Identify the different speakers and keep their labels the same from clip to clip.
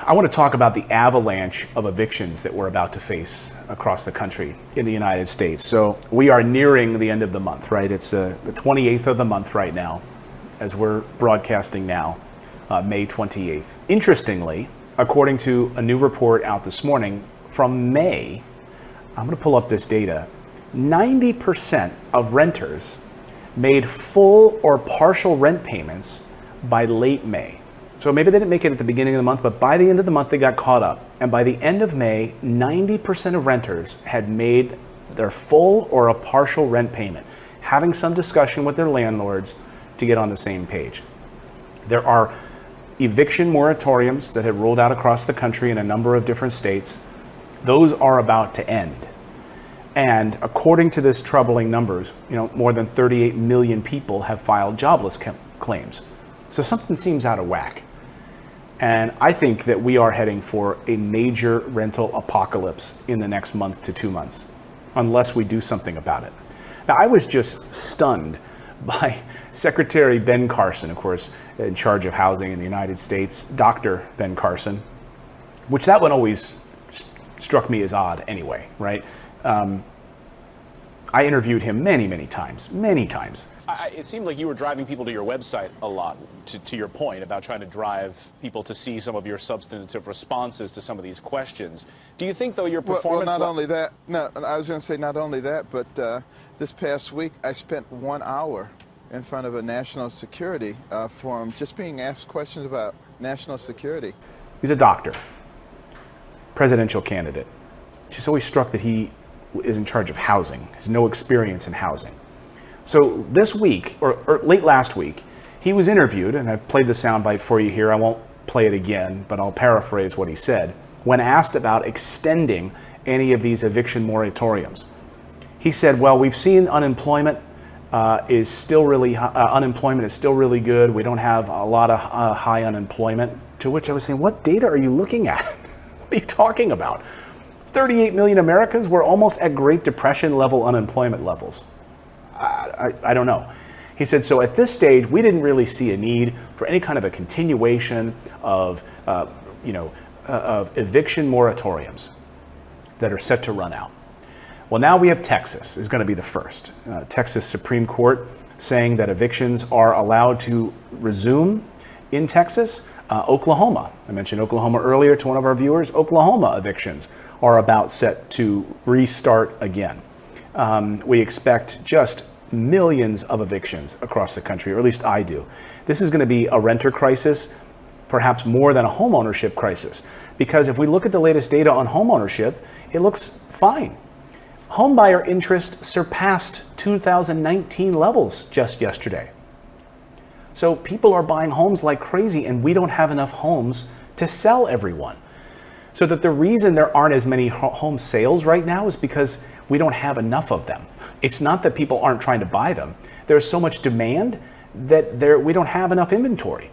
Speaker 1: I want to talk about the avalanche of evictions that we're about to face across the country in the United States. So we are nearing the end of the month, right? It's the 28th of the month right now, as we're broadcasting now, May 28th. Interestingly, according to a new report out this morning from May, I'm going to pull up this data, 90% of renters made full or partial rent payments by late May. So maybe they didn't make it at the beginning of the month, but by the end of the month, they got caught up. And by the end of May, 90% of renters had made their full or a partial rent payment, having some discussion with their landlords to get on the same page. There are eviction moratoriums that have rolled out across the country in a number of different states. Those are about to end. And according to this troubling numbers, more than 38 million people have filed jobless claims. So something seems out of whack. And I think that we are heading for a major rental apocalypse in the next month to 2 months, unless we do something about it. Now, I was just stunned by Secretary Ben Carson, of course, in charge of housing in the United States, Dr. Ben Carson, which that one always struck me as odd anyway, right? I interviewed him many times.
Speaker 2: It seemed like you were driving people to your website a lot, to your point about trying to drive people to see some of your substantive responses to some of these questions. Do you think, though, your performance...
Speaker 3: Well, not only that, no, I was going to say not only that, but this past week I spent 1 hour in front of a national security forum just being asked questions about national security.
Speaker 1: He's a doctor, presidential candidate. Just always struck that he is in charge of housing, has no experience in housing. So this week, or late last week, he was interviewed, and I played the soundbite for you here. I won't play it again, but I'll paraphrase what he said. When asked about extending any of these eviction moratoriums, he said, well, we've seen unemployment is still really good. We don't have a lot of high unemployment. To which I was saying, what data are you looking at? What are you talking about? 38 million Americans were almost at Great Depression level unemployment levels. I don't know. He said, so at this stage, we didn't really see a need for any kind of a continuation of, of eviction moratoriums that are set to run out. Well, now we have Texas is going to be the first. Texas Supreme Court saying that evictions are allowed to resume in Texas. Oklahoma, I mentioned Oklahoma earlier to one of our viewers. Oklahoma evictions are about set to restart again. We expect just millions of evictions across the country, or at least I do. This is going to be a renter crisis, perhaps more than a home ownership crisis, because if we look at the latest data on home ownership, it looks fine. Home buyer interest surpassed 2019 levels just yesterday. So people are buying homes like crazy, and we don't have enough homes to sell everyone. So that the reason there aren't as many home sales right now is because we don't have enough of them. It's not that people aren't trying to buy them. There's so much demand that we don't have enough inventory.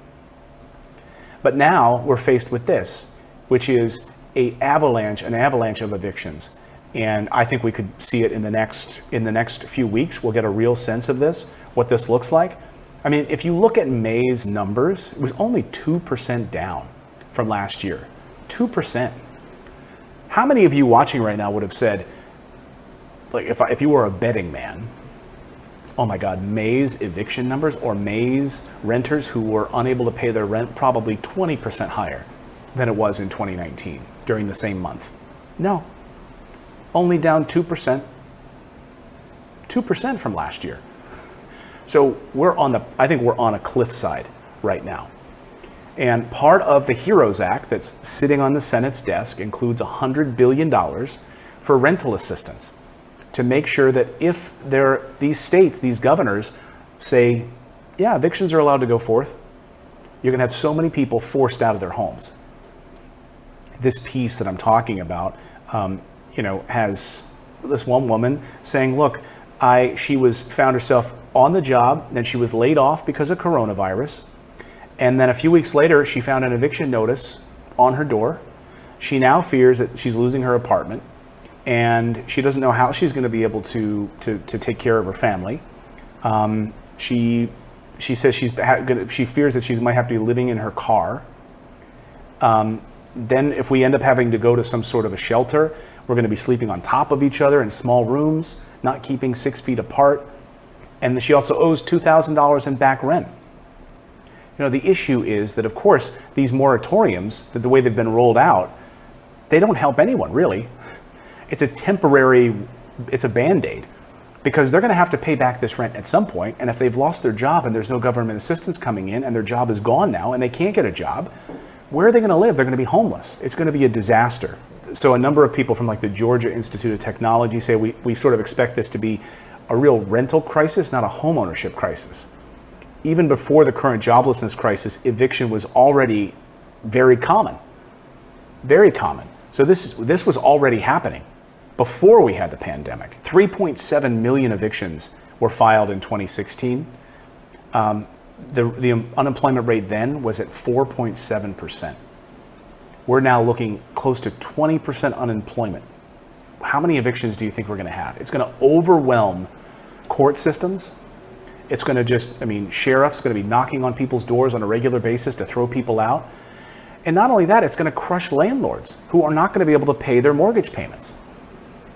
Speaker 1: But now we're faced with this, which is an avalanche of evictions. And I think we could see it in the next few weeks. We'll get a real sense of this, what this looks like. I mean, if you look at May's numbers, it was only 2% down from last year. 2%. How many of you watching right now would have said, like, if you were a betting man, oh my God, May's eviction numbers or May's renters who were unable to pay their rent probably 20% higher than it was in 2019 during the same month? No, only down 2%. 2% from last year. So I think we're on a cliffside right now. And part of the HEROES Act that's sitting on the Senate's desk includes $100 billion for rental assistance to make sure that if these states, these governors say, yeah, evictions are allowed to go forth, you're going to have so many people forced out of their homes. This piece that I'm talking about, has this one woman saying, look, she found herself on the job, and she was laid off because of coronavirus. And then a few weeks later, she found an eviction notice on her door. She now fears that she's losing her apartment, and she doesn't know how she's going to be able to take care of her family. She says she fears that she might have to be living in her car. Then if we end up having to go to some sort of a shelter, we're going to be sleeping on top of each other in small rooms, not keeping 6 feet apart. And she also owes $2,000 in back rent. You know, the issue is that, of course, these moratoriums, that the way they've been rolled out, they don't help anyone, really. It's a temporary, it's a Band-Aid, because they're going to have to pay back this rent at some point, and if they've lost their job and there's no government assistance coming in and their job is gone now and they can't get a job, where are they going to live? They're going to be homeless. It's going to be a disaster. So a number of people from like the Georgia Institute of Technology say we sort of expect this to be a real rental crisis, not a homeownership crisis. Even before the current joblessness crisis, eviction was already very common. Very common. So this was already happening before we had the pandemic. 3.7 million evictions were filed in 2016. The unemployment rate then was at 4.7%. We're now looking close to 20% unemployment. How many evictions do you think we're going to have? It's going to overwhelm court systems. It's going to just, sheriffs going to be knocking on people's doors on a regular basis to throw people out. And not only that, it's going to crush landlords who are not going to be able to pay their mortgage payments.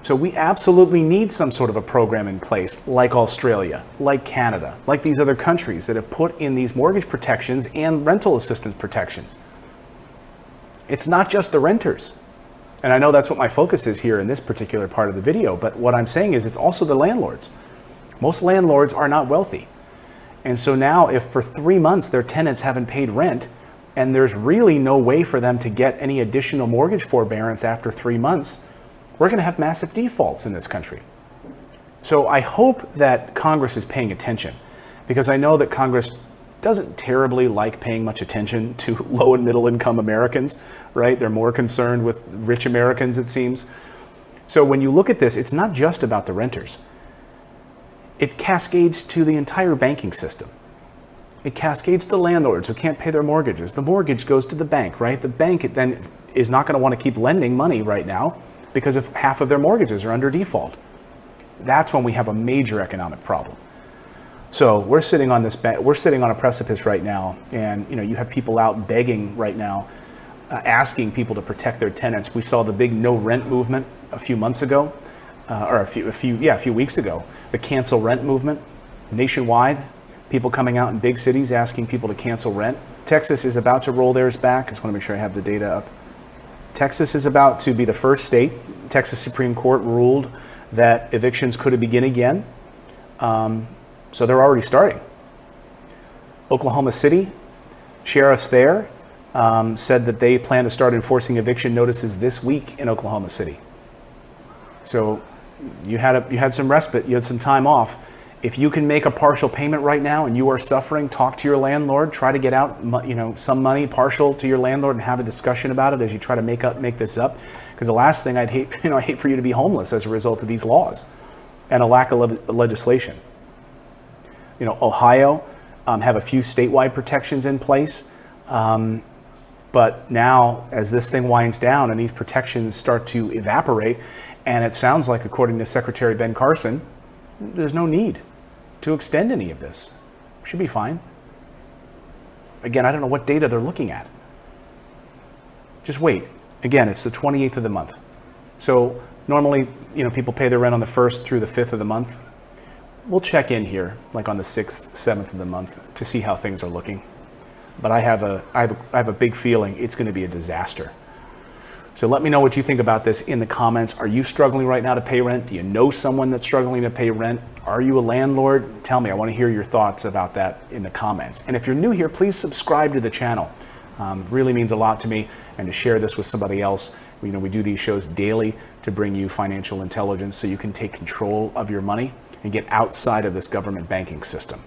Speaker 1: So we absolutely need some sort of a program in place, like Australia, like Canada, like these other countries that have put in these mortgage protections and rental assistance protections. It's not just the renters. And I know that's what my focus is here in this particular part of the video, but what I'm saying is it's also the landlords. Most landlords are not wealthy. And so now if for 3 months their tenants haven't paid rent, and there's really no way for them to get any additional mortgage forbearance after 3 months, we're going to have massive defaults in this country. So I hope that Congress is paying attention, because I know that Congress doesn't terribly like paying much attention to low and middle income Americans, right? They're more concerned with rich Americans, it seems. So when you look at this, it's not just about the renters. It cascades to the entire banking system. It cascades to the landlords who can't pay their mortgages. The mortgage goes to the bank, right? The bank then is not going to want to keep lending money right now because if half of their mortgages are under default. That's when we have a major economic problem. So we're sitting on a precipice right now, and you have people out begging right now, asking people to protect their tenants. We saw the big no rent movement a few months ago, or a few weeks ago. The cancel rent movement nationwide. People coming out in big cities asking people to cancel rent. Texas is about to roll theirs back. I just want to make sure I have the data up. Texas is about to be the first state. Texas Supreme Court ruled that evictions could begin again. So they're already starting. Oklahoma City, sheriffs there said that they plan to start enforcing eviction notices this week in Oklahoma City. So you had some respite, you had some time off. If you can make a partial payment right now and you are suffering, talk to your landlord, try to get out some money partial to your landlord and have a discussion about it as you try to make this up. Because the last thing I'd hate for you to be homeless as a result of these laws and a lack of legislation. Ohio have a few statewide protections in place, but now as this thing winds down and these protections start to evaporate, and it sounds like, according to Secretary Ben Carson, there's no need to extend any of this. Should be fine. Again, I don't know what data they're looking at. Just wait. Again, it's the 28th of the month. So normally, people pay their rent on the 1st through the 5th of the month. We'll check in here, like on the 6th, 7th of the month, to see how things are looking. But I have a big feeling it's going to be a disaster. So let me know what you think about this in the comments. Are you struggling right now to pay rent? Do you know someone that's struggling to pay rent? Are you a landlord? Tell me. I want to hear your thoughts about that in the comments. And if you're new here, please subscribe to the channel. Really means a lot to me, and to share this with somebody else. We do these shows daily to bring you financial intelligence so you can take control of your money and get outside of this government banking system.